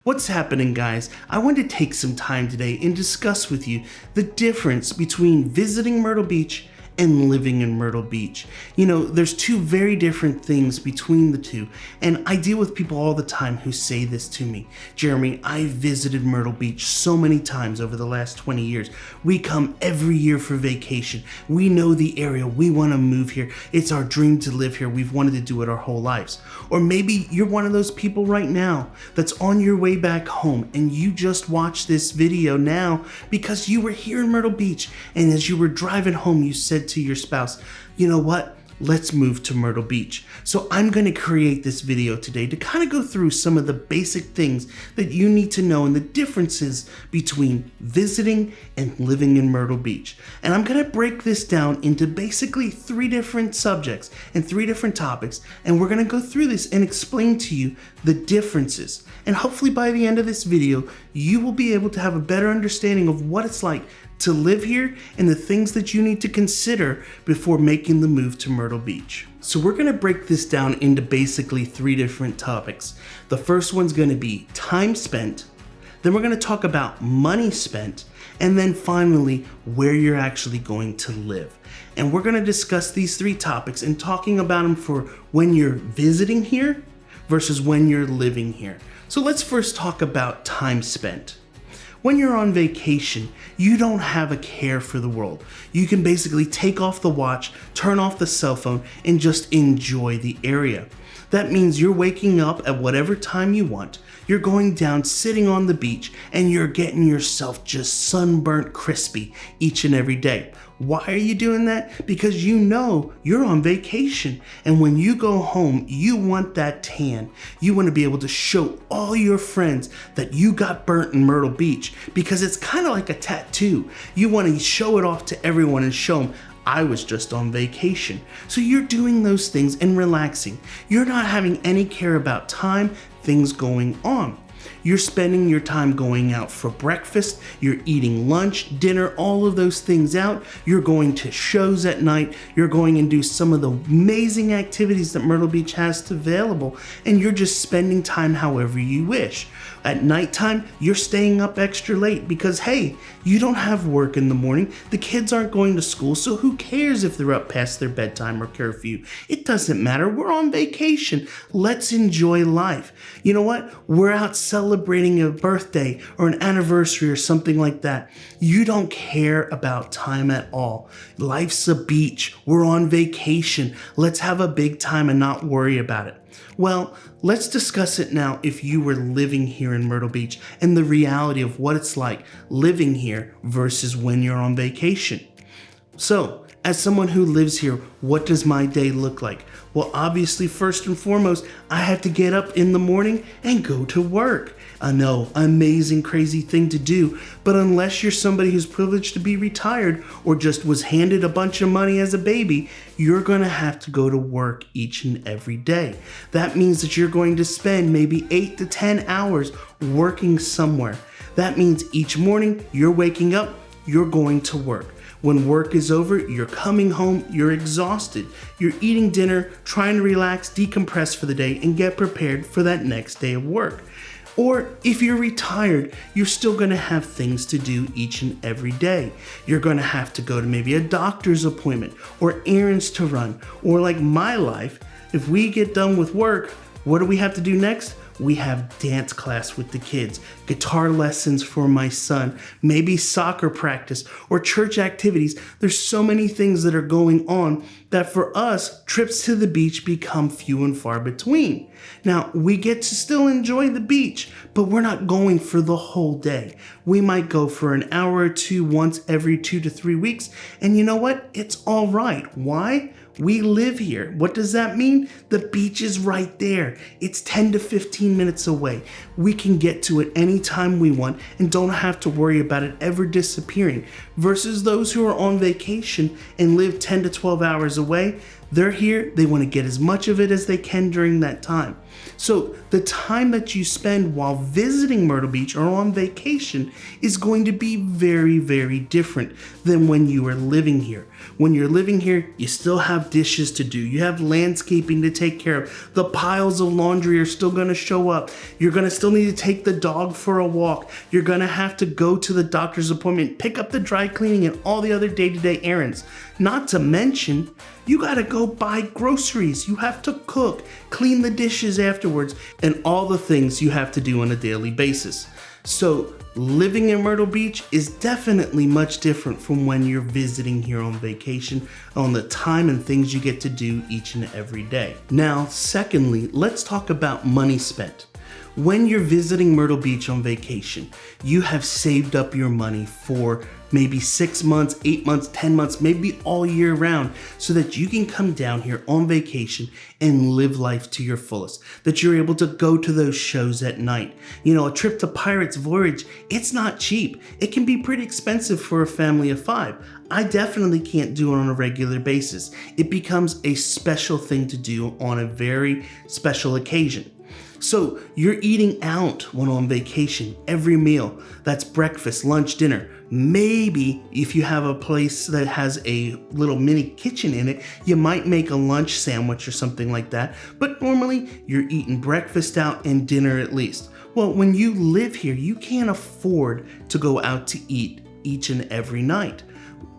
What's happening, guys? I want to take some time today and discuss with you the difference between visiting Myrtle Beach and living in Myrtle Beach. You know, there's two very different things between the two, and I deal with people all the time who say this to me. Jeremy, I visited Myrtle Beach so many times over the last 20 years. We come every year for vacation. We know the area. We want to move here. It's our dream to live here. We've wanted to do it our whole lives. Or maybe you're one of those people right now that's on your way back home and you just watched this video now because you were here in Myrtle Beach, and as you were driving home you said to your spouse, you know what? Let's move to Myrtle Beach. So I'm going to create this video today to kind of go through some of the basic things that you need to know and the differences between visiting and living in Myrtle Beach. And I'm going to break this down into basically three different subjects and three different topics. And we're going to go through this and explain to you the differences. And hopefully by the end of this video, you will be able to have a better understanding of what it's like to live here and the things that you need to consider before making the move to Myrtle Beach. So we're gonna break this down into basically three different topics. The first one's gonna be time spent, then we're gonna talk about money spent, and then finally, where you're actually going to live. And we're gonna discuss these three topics and talking about them for when you're visiting here versus when you're living here. So let's first talk about time spent. When you're on vacation, you don't have a care for the world. You can basically take off the watch, turn off the cell phone, and just enjoy the area. That means you're waking up at whatever time you want, you're going down, sitting on the beach, and you're getting yourself just sunburnt crispy each and every day. Why are you doing that? Because you know you're on vacation, and when you go home, you want that tan. You want to be able to show all your friends that you got burnt in Myrtle Beach, because it's kind of like a tattoo. You want to show it off to everyone and show them, I was just on vacation. So you're doing those things and relaxing. You're not having any care about time, things going on. You're spending your time going out for breakfast, you're eating lunch, dinner, all of those things out. You're going to shows at night, you're going and do some of the amazing activities that Myrtle Beach has available, and you're just spending time however you wish. At nighttime, you're staying up extra late because, hey, you don't have work in the morning. The kids aren't going to school, so who cares if they're up past their bedtime or curfew? It doesn't matter. We're on vacation. Let's enjoy life. You know what? We're out celebrating a birthday or an anniversary or something like that. You don't care about time at all. Life's a beach. We're on vacation. Let's have a big time and not worry about it. Well, let's discuss it now if you were living here in Myrtle Beach and the reality of what it's like living here versus when you're on vacation. So, as someone who lives here, what does my day look like? Well, obviously, first and foremost, I have to get up in the morning and go to work. I know, amazing, crazy thing to do, but unless you're somebody who's privileged to be retired or just was handed a bunch of money as a baby, you're gonna have to go to work each and every day. That means that you're going to spend maybe 8 to 10 hours working somewhere. That means each morning you're waking up, you're going to work. When work is over, you're coming home, you're exhausted. You're eating dinner, trying to relax, decompress for the day, and get prepared for that next day of work. Or if you're retired, you're still gonna have things to do each and every day. You're gonna have to go to maybe a doctor's appointment or errands to run. Or like my life, if we get done with work, what do we have to do next? We have dance class with the kids, guitar lessons for my son, maybe soccer practice or church activities. There's so many things that are going on that for us, trips to the beach become few and far between. Now, we get to still enjoy the beach, but we're not going for the whole day. We might go for an hour or two once every 2 to 3 weeks, and you know what? It's all right. Why? We live here. What does that mean? The beach is right there. It's 10 to 15 minutes away. We can get to it anytime we want and don't have to worry about it ever disappearing. Versus those who are on vacation and live 10 to 12 hours away, they're here, they want to get as much of it as they can during that time. So the time that you spend while visiting Myrtle Beach or on vacation is going to be very, very different than when you are living here. When you're living here, you still have dishes to do. You have landscaping to take care of. The piles of laundry are still going to show up. You're going to still need to take the dog for a walk. You're going to have to go to the doctor's appointment, pick up the dry cleaning and all the other day-to-day errands. Not to mention, you got to go buy groceries. You have to cook, clean the dishes afterwards, and all the things you have to do on a daily basis. So living in Myrtle Beach is definitely much different from when you're visiting here on vacation, on the time and things you get to do each and every day. Now, secondly, let's talk about money spent. When you're visiting Myrtle Beach on vacation, you have saved up your money for maybe 6 months, 8 months, 10 months, maybe all year round, so that you can come down here on vacation and live life to your fullest, that you're able to go to those shows at night. You know, a trip to Pirates Voyage, it's not cheap. It can be pretty expensive for a family of 5. I definitely can't do it on a regular basis. It becomes a special thing to do on a very special occasion. So you're eating out when on vacation, every meal. That's breakfast, lunch, dinner. Maybe if you have a place that has a little mini kitchen in it, you might make a lunch sandwich or something like that. But normally you're eating breakfast out and dinner at least. Well, when you live here, you can't afford to go out to eat each and every night.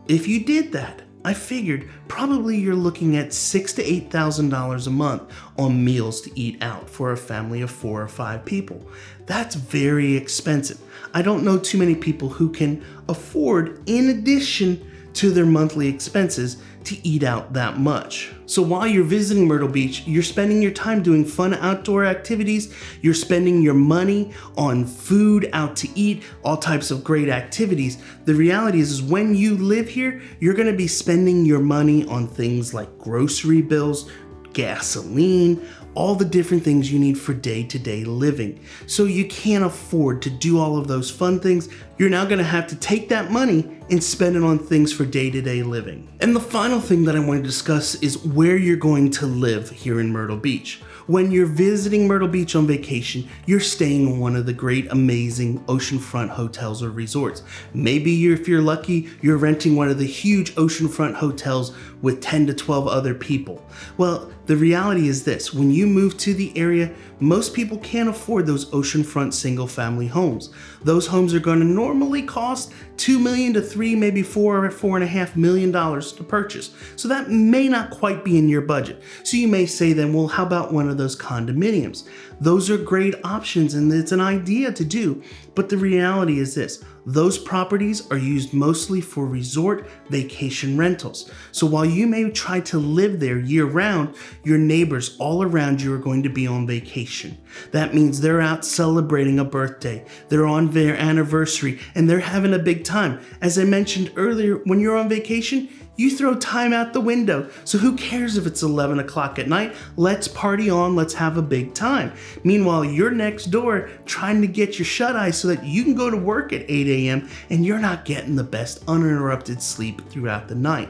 If you did that, I figured probably you're looking at $6,000 to $8,000 a month on meals to eat out for a family of 4 or 5 people. That's very expensive. I don't know too many people who can afford, in addition to their monthly expenses, to eat out that much. So while you're visiting Myrtle Beach, you're spending your time doing fun outdoor activities, you're spending your money on food, out to eat, all types of great activities. The reality is when you live here, you're gonna be spending your money on things like grocery bills, gasoline, all the different things you need for day-to-day living. So you can't afford to do all of those fun things. You're now gonna have to take that money and spend it on things for day-to-day living. And the final thing that I want to discuss is where you're going to live here in Myrtle Beach. When you're visiting Myrtle Beach on vacation, you're staying in one of the great, amazing oceanfront hotels or resorts. Maybe if you're lucky, you're renting one of the huge oceanfront hotels with 10 to 12 other people. Well, the reality is this: when you move to the area, most people can't afford those oceanfront single family homes. Those homes are going to normally cost $2 million to $3, maybe $4 or $4.5 million to purchase. So that may not quite be in your budget. So you may say then, well, how about one of those condominiums? Those are great options and it's an idea to do. But the reality is this: those properties are used mostly for resort vacation rentals. So while you may try to live there year round, your neighbors all around you are going to be on vacation. That means they're out celebrating a birthday, they're on their anniversary, and they're having a big time. As I mentioned earlier, when you're on vacation, you throw time out the window. So who cares if it's 11 o'clock at night? Let's party on, let's have a big time. Meanwhile, you're next door trying to get your shut-eye so that you can go to work at 8 a.m. and you're not getting the best uninterrupted sleep throughout the night.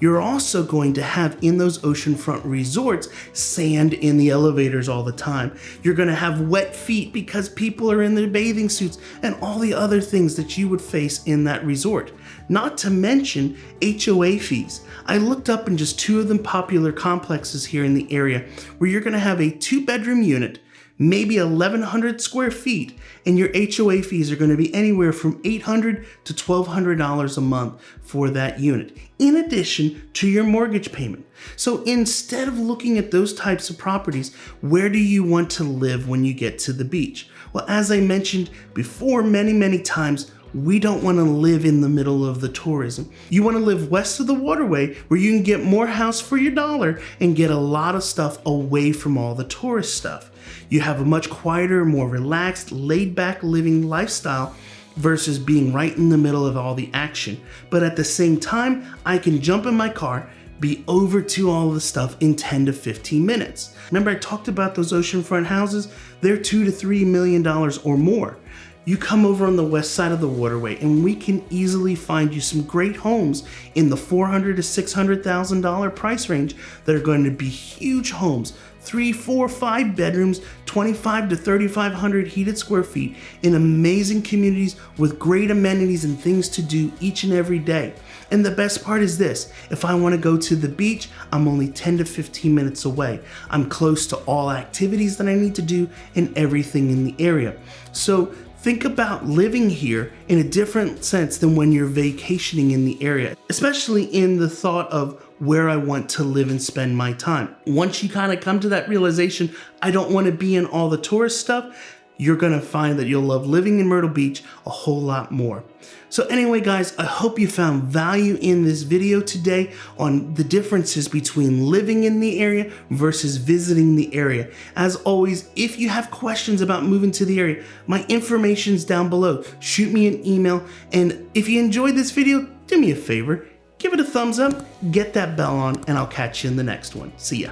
You're also going to have in those oceanfront resorts sand in the elevators all the time. You're going to have wet feet because people are in their bathing suits and all the other things that you would face in that resort. Not to mention HOA fees. I looked up in just 2 of the popular complexes here in the area where you're going to have a 2-bedroom unit, maybe 1,100 square feet, and your HOA fees are going to be anywhere from $800 to $1,200 a month for that unit, in addition to your mortgage payment. So instead of looking at those types of properties, where do you want to live when you get to the beach? Well, as I mentioned before many times, we don't want to live in the middle of the tourism. You want to live west of the waterway where you can get more house for your dollar and get a lot of stuff away from all the tourist stuff. You have a much quieter, more relaxed, laid-back living lifestyle versus being right in the middle of all the action. But at the same time, I can jump in my car, be over to all the stuff in 10 to 15 minutes. Remember I talked about those oceanfront houses? They're $2 to $3 million or more. You come over on the west side of the waterway and we can easily find you some great homes in the $400,000 to $600,000 price range that are going to be huge homes, 3, 4, 5 bedrooms, 25 to 3,500 heated square feet in amazing communities with great amenities and things to do each and every day. And the best part is this, if I want to go to the beach, I'm only 10 to 15 minutes away. I'm close to all activities that I need to do and everything in the area. So think about living here in a different sense than when you're vacationing in the area, especially in the thought of where I want to live and spend my time. Once you kind of come to that realization, I don't want to be in all the tourist stuff, you're gonna find that you'll love living in Myrtle Beach a whole lot more. So anyway, guys, I hope you found value in this video today on the differences between living in the area versus visiting the area. As always, if you have questions about moving to the area, my information's down below. Shoot me an email, and if you enjoyed this video, do me a favor, give it a thumbs up, get that bell on, and I'll catch you in the next one. See ya.